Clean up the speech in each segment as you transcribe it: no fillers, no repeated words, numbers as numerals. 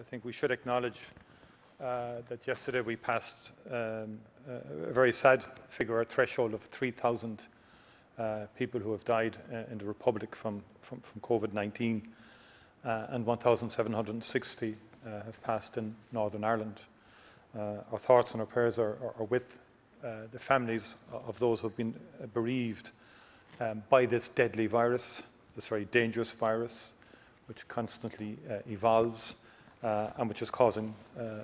I think we should acknowledge that yesterday we passed a very sad figure, a threshold of 3,000 people who have died in the Republic from COVID-19, and 1,760 have passed in Northern Ireland. Our thoughts and our prayers are with the families of those who have been bereaved by this deadly virus, this very dangerous virus, which constantly evolves and which is causing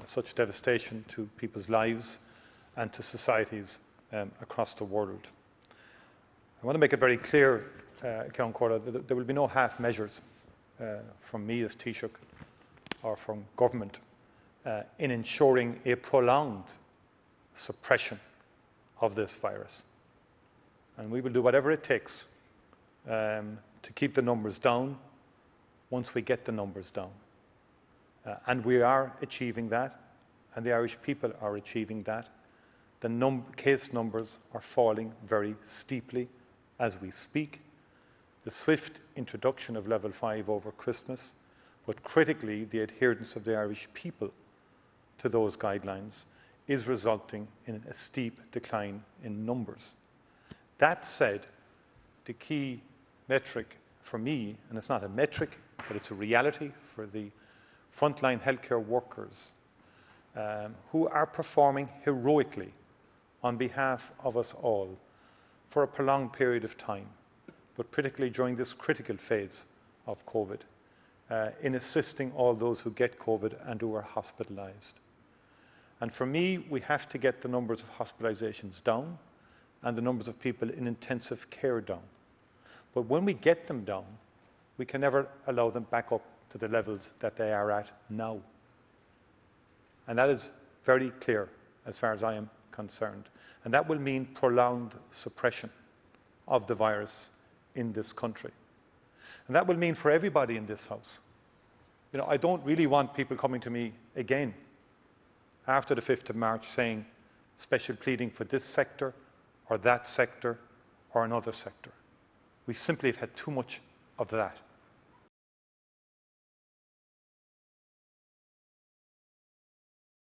such devastation to people's lives and to societies across the world. I want to make it very clear, Ceann Comhairle, that there will be no half measures from me as Taoiseach or from government in ensuring a prolonged suppression of this virus. And we will do whatever it takes to keep the numbers down once we get the numbers down. And we are achieving that, and the Irish people are achieving that. The case numbers are falling very steeply as we speak. The swift introduction of level 5 over Christmas, but critically the adherence of the Irish people to those guidelines is resulting in a steep decline in numbers. That said, the key metric for me, and it's not a metric, but it's a reality for the frontline healthcare workers who are performing heroically on behalf of us all for a prolonged period of time, but particularly during this critical phase of COVID, in assisting all those who get COVID and who are hospitalised. And for me, we have to get the numbers of hospitalisations down and the numbers of people in intensive care down. But when we get them down, we can never allow them back up to the levels that they are at now. And that is very clear as far as I am concerned. And that will mean prolonged suppression of the virus in this country. And that will mean for everybody in this House. You know, I don't really want people coming to me again after the 5th of March saying special pleading for this sector or that sector or another sector. We simply have had too much of that.